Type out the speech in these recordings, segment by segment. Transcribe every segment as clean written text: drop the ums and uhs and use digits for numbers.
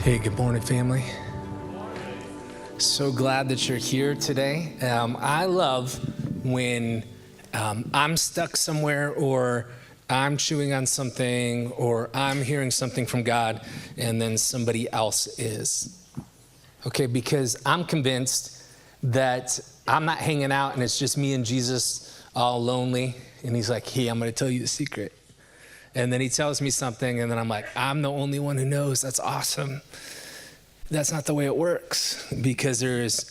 Hey, good morning, family. So glad that you're here today. I love when I'm stuck somewhere or I'm chewing on something or I'm hearing something from God and then somebody else is. Okay, because I'm convinced that I'm not hanging out and it's just me and Jesus all lonely. And he's like, hey, I'm going to tell you the secret. And then he tells me something and then I'm like, I'm the only one who knows. That's awesome. That's not the way it works, because there's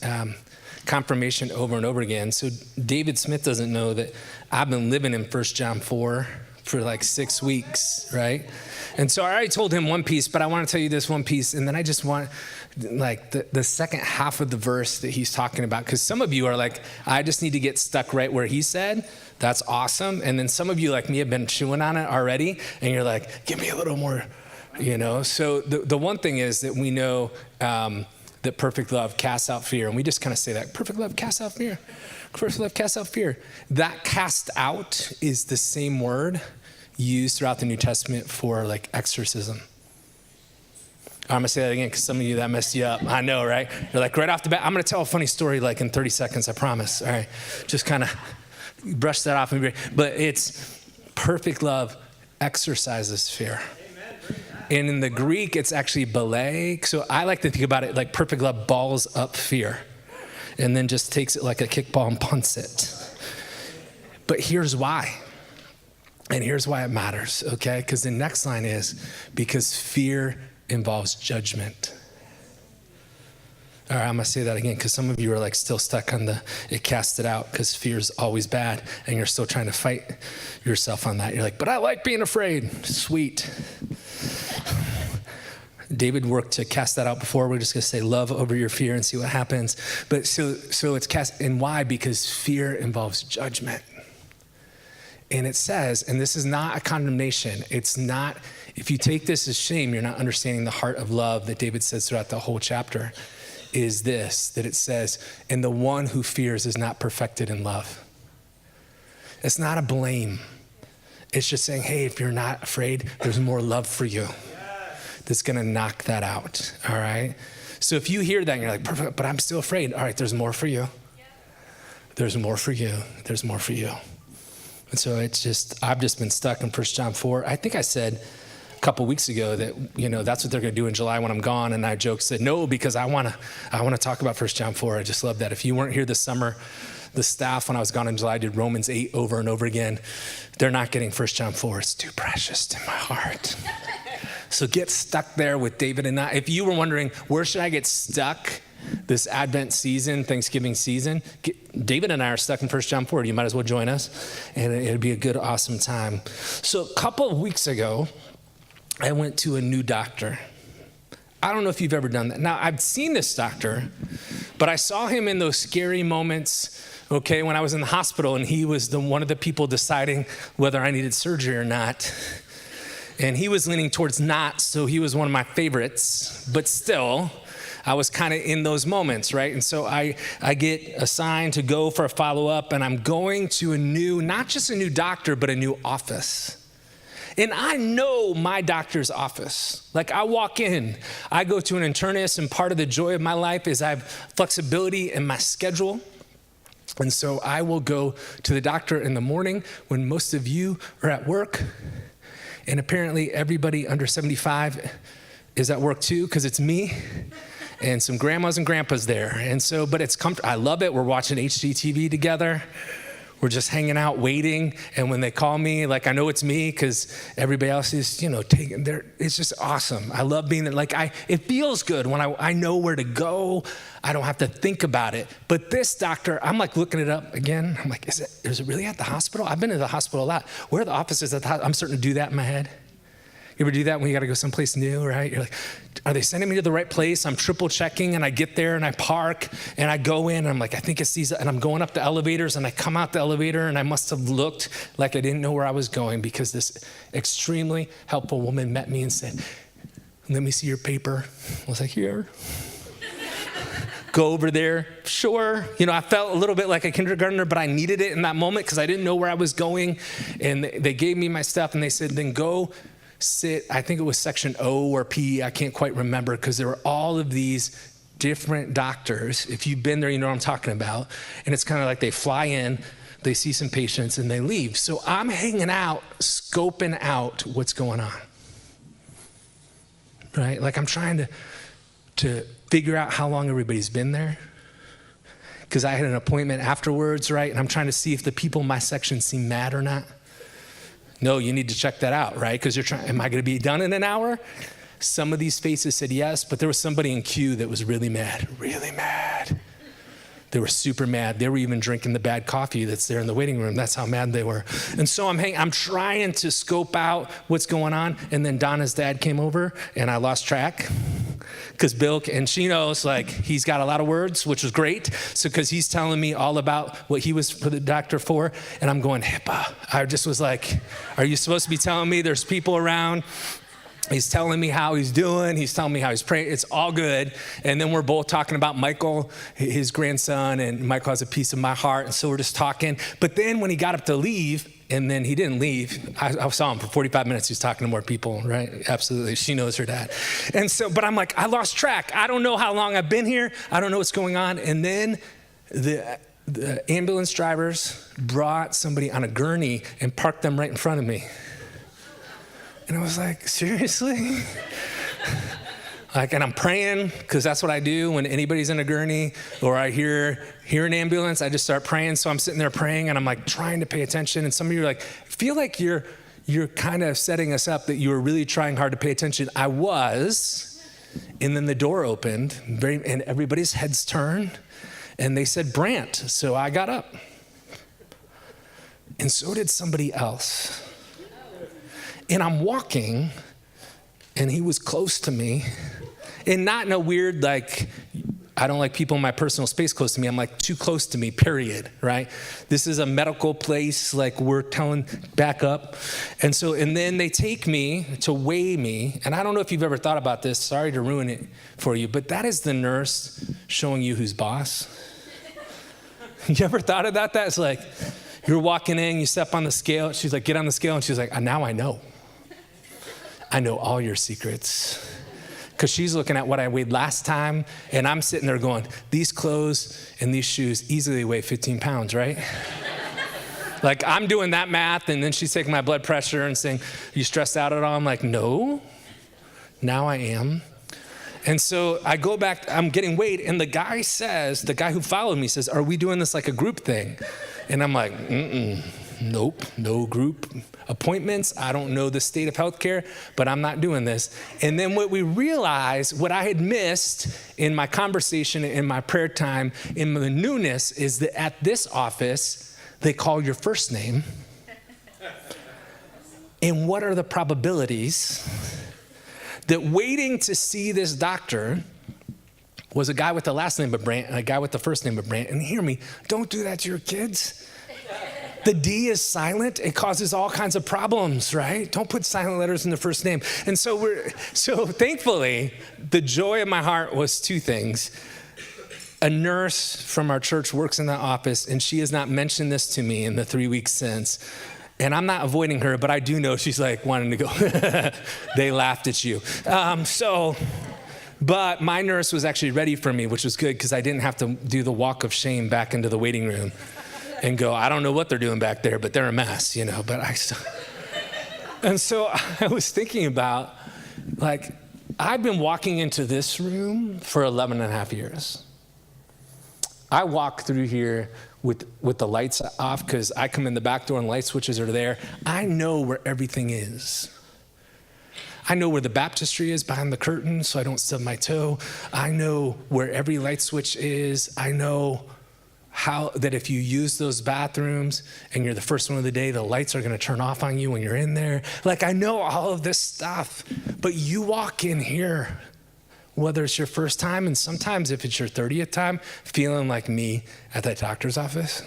confirmation over and over again. So David Smith doesn't know that I've been living in 1 John 4 for like 6 weeks, right? And so I already told him one piece, but I want to tell you this one piece. And then I just want like the second half of the verse that he's talking about. Because some of you are like, I just need to get stuck right where he said. That's awesome. And then some of you like me have been chewing on it already. And you're like, give me a little more. You know, so the one thing is that we know that perfect love casts out fear. And we just kind of say that, perfect love casts out fear. Perfect love casts out fear. That cast out is the same word used throughout the New Testament for like exorcism. I'm going to say that again because some of you, that messed you up. I know, right? You're like, right off the bat, I'm going to tell a funny story like in 30 seconds, I promise. All right, just kind of brush that off. But it's perfect love exorcises fear. And in the Greek, it's actually ballet. So I like to think about it like perfect love balls up fear and then just takes it like a kickball and punts it. But here's why. And here's why it matters, okay? Because the next line is because fear involves judgment. All right, I'm going to say that again because some of you are like still stuck on it cast it out because fear's always bad and you're still trying to fight yourself on that. You're like, but I like being afraid. Sweet. David worked to cast that out before. We're just going to say love over your fear and see what happens. But so it's cast. And why? Because fear involves judgment. And it says, and this is not a condemnation. It's not, if you take this as shame, you're not understanding the heart of love that David says throughout the whole chapter, is this, that it says, and the one who fears is not perfected in love. It's not a blame. It's just saying, hey, if you're not afraid, there's more love for you. That's going to knock that out, all right? So if you hear that and you're like, perfect, but I'm still afraid. All right, there's more for you. There's more for you. There's more for you. And so I've just been stuck in 1 John 4. I think I said a couple weeks ago that, you know, that's what they're going to do in July when I'm gone. And I joked, said, no, because I want to talk about 1 John 4. I just love that. If you weren't here this summer, the staff, when I was gone in July, did Romans 8 over and over again. They're not getting 1 John 4. It's too precious to my heart. So get stuck there with David and I. If you were wondering, where should I get stuck this Advent season, Thanksgiving season? David and I are stuck in 1 John 4. You might as well join us. And it'd be a good, awesome time. So a couple of weeks ago, I went to a new doctor. I don't know if you've ever done that. Now, I've seen this doctor, but I saw him in those scary moments, okay, when I was in the hospital, and he was one of the people deciding whether I needed surgery or not. And he was leaning towards not, so he was one of my favorites. But still, I was kind of in those moments, right? And so I get assigned to go for a follow-up, and I'm going to not just a new doctor, but a new office. And I know my doctor's office. Like I walk in, I go to an internist, and part of the joy of my life is I have flexibility in my schedule. And so I will go to the doctor in the morning when most of you are at work. And apparently everybody under 75 is at work too, because it's me and some grandmas and grandpas there. And so, but it's comfortable. I love it. We're watching HGTV together. We're just hanging out, waiting. And when they call me, like I know it's me because everybody else is, you know, taking their, it's just awesome. I love being there. Like it feels good when I know where to go. I don't have to think about it. But this doctor, I'm like looking it up again. I'm like, is it really at the hospital? I've been to the hospital a lot. Where are the offices at the hospital? I'm starting to do that in my head. You ever do that when you got to go someplace new, right? You're like, are they sending me to the right place? I'm triple checking, and I get there and I park and I go in and I'm like, I think it's these, and I'm going up the elevators and I come out the elevator and I must have looked like I didn't know where I was going because this extremely helpful woman met me and said, let me see your paper. I was like, here. Go over there, sure. You know, I felt a little bit like a kindergartner, but I needed it in that moment because I didn't know where I was going. And they gave me my stuff and they said, then go sit, I think it was section O or P, I can't quite remember, because there were all of these different doctors. If you've been there, you know what I'm talking about. And it's kind of like they fly in, they see some patients, and they leave. So I'm hanging out, scoping out what's going on, right? Like I'm trying to figure out how long everybody's been there, because I had an appointment afterwards, right? And I'm trying to see if the people in my section seem mad or not. No, you need to check that out, right? Because you're trying, am I going to be done in an hour? Some of these faces said yes, but there was somebody in queue that was really mad, really mad. They were super mad. They were even drinking the bad coffee that's there in the waiting room. That's how mad they were. And so I'm trying to scope out what's going on. And then Donna's dad came over and I lost track. Because Bill, and she knows, like, he's got a lot of words, which was great. So, because he's telling me all about what he was for the doctor for, and I'm going, HIPAA. I just was like, are you supposed to be telling me there's people around? He's telling me how he's doing. He's telling me how he's praying. It's all good. And then we're both talking about Michael, his grandson, and Michael has a piece of my heart. And so we're just talking. But then when he got up to leave, and then he didn't leave, I saw him for 45 minutes. He was talking to more people, right? Absolutely. She knows her dad. And so, but I'm like, I lost track. I don't know how long I've been here. I don't know what's going on. And then the ambulance drivers brought somebody on a gurney and parked them right in front of me. And I was like, seriously? Like, and I'm praying, because that's what I do when anybody's in a gurney or I hear an ambulance, I just start praying. So I'm sitting there praying and I'm like trying to pay attention. And some of you are like, feel like you're kind of setting us up that you were really trying hard to pay attention. I was, and then the door opened and everybody's heads turned and they said, Brandt. So I got up. And so did somebody else. And I'm walking, and he was close to me, and not in a weird, like, I don't like people in my personal space close to me. I'm like, too close to me, period, right? This is a medical place, like we're telling, back up. And then they take me to weigh me, and I don't know if you've ever thought about this, sorry to ruin it for you, but that is the nurse showing you who's boss. You ever thought about that? It's like, you're walking in, you step on the scale, she's like, get on the scale, and she's like, now I know. I know all your secrets. Because she's looking at what I weighed last time, and I'm sitting there going, these clothes and these shoes easily weigh 15 pounds, right? Like, I'm doing that math, and then she's taking my blood pressure and saying, are you stressed out at all? I'm like, no, now I am. And so I go back, I'm getting weighed, and the guy who followed me says, are we doing this like a group thing? And I'm like, nope, no group appointments. I don't know the state of healthcare, but I'm not doing this. And then what we realized, what I had missed in my conversation, in my prayer time, in the newness, is that at this office, they call your first name. And what are the probabilities that waiting to see this doctor was a guy with the last name of Brandt and a guy with the first name of Brandt? And hear me, don't do that to your kids. The D is silent. It causes all kinds of problems, right? Don't put silent letters in the first name. And so thankfully, the joy of my heart was two things. A nurse from our church works in that office, and she has not mentioned this to me in the 3 weeks since. And I'm not avoiding her, but I do know she's like wanting to go. They laughed at you. But my nurse was actually ready for me, which was good because I didn't have to do the walk of shame back into the waiting room and go, I don't know what they're doing back there, but they're a mess, but and so I was thinking about, like, I've been walking into this room for 11 and a half years. I walk through here with the lights off because I come in the back door and light switches are there. I know where everything is. I know where the baptistry is behind the curtain so I don't stub my toe. I know where every light switch is. I know how that if you use those bathrooms and you're the first one of the day, the lights are going to turn off on you when you're in there. Like, I know all of this stuff, but you walk in here, whether it's your first time, and sometimes if it's your 30th time, feeling like me at that doctor's office.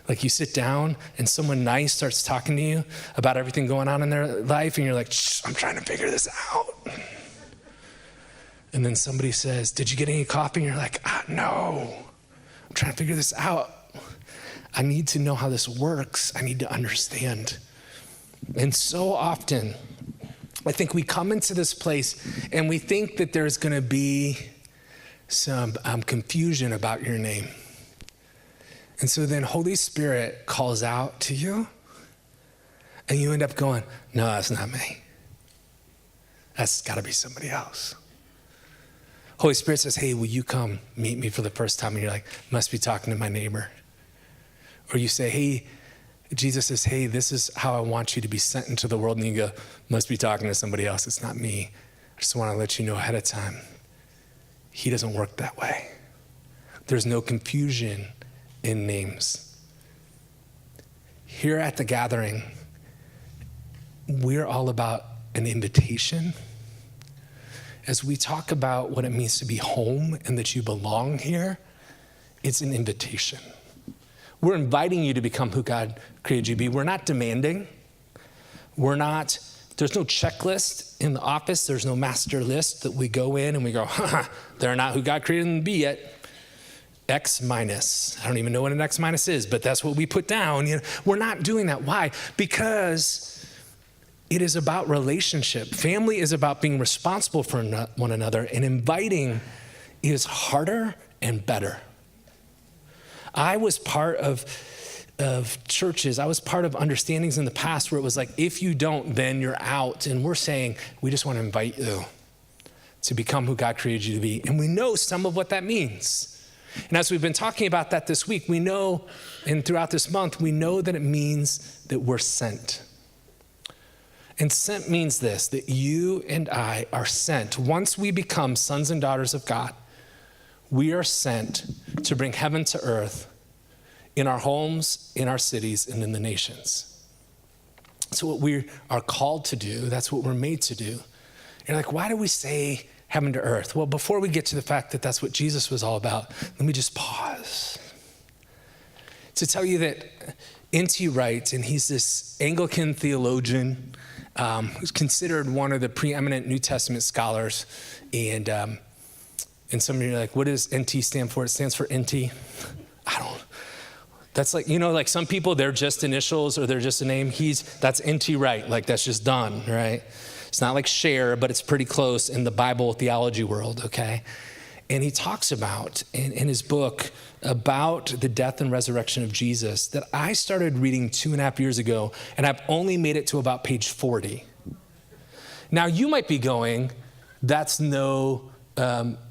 Like, you sit down and someone nice starts talking to you about everything going on in their life, and you're like, shh, I'm trying to figure this out. And then somebody says, did you get any coffee? And you're like, no, I'm trying to figure this out. I need to know how this works. I need to understand. And so often, I think we come into this place and we think that there's going to be some confusion about your name. And so then Holy Spirit calls out to you, and you end up going, no, that's not me. That's got to be somebody else. Holy Spirit says, hey, will you come meet me for the first time? And you're like, must be talking to my neighbor. Or you say, hey, Jesus says, hey, this is how I want you to be sent into the world. And you go, must be talking to somebody else. It's not me. I just want to let you know ahead of time. He doesn't work that way. There's no confusion in names. Here at the gathering, we're all about an invitation. As we talk about what it means to be home and that you belong here, it's an invitation. We're inviting you to become who God created you to be. We're not demanding. There's no checklist in the office. There's no master list that we go in and we go, they're not who God created them to be yet. X minus. I don't even know what an X minus is, but that's what we put down. We're not doing that. Why? Because it is about relationship. Family is about being responsible for one another, and inviting is harder and better. I was part of churches. I was part of understandings in the past where it was like, if you don't, then you're out. And we're saying, we just want to invite you to become who God created you to be. And we know some of what that means. And as we've been talking about that this week, we know, and throughout this month, we know that it means that we're sent. And sent means this, that you and I are sent. Once we become sons and daughters of God, we are sent to bring heaven to earth in our homes, in our cities, and in the nations. That's what we are called to do. That's what we're made to do. You're like, why do we say heaven to earth? Well, before we get to the fact that that's what Jesus was all about, let me just pause to tell you that N.T. Wright, and he's this Anglican theologian, who's considered one of the preeminent New Testament scholars. And some of you are like, what does NT stand for? It stands for NT. That's like, like some people, they're just initials or they're just a name. That's NT Wright. Like that's just done, right? It's not like share, but it's pretty close in the Bible theology world, okay? And he talks about, in his book, about the death and resurrection of Jesus that I started reading 2.5 years ago, and I've only made it to about page 40. Now, you might be going, that's no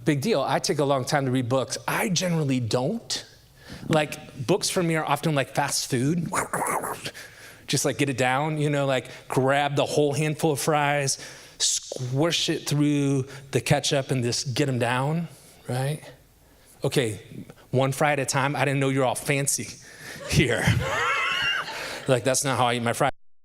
big deal. I take a long time to read books. I generally don't. Like, books for me are often like fast food. Just like get it down, like grab the whole handful of fries, squish it through the ketchup and just get them down, right? Okay, one fry at a time. I didn't know you're all fancy here. Like, that's not how I eat my fries.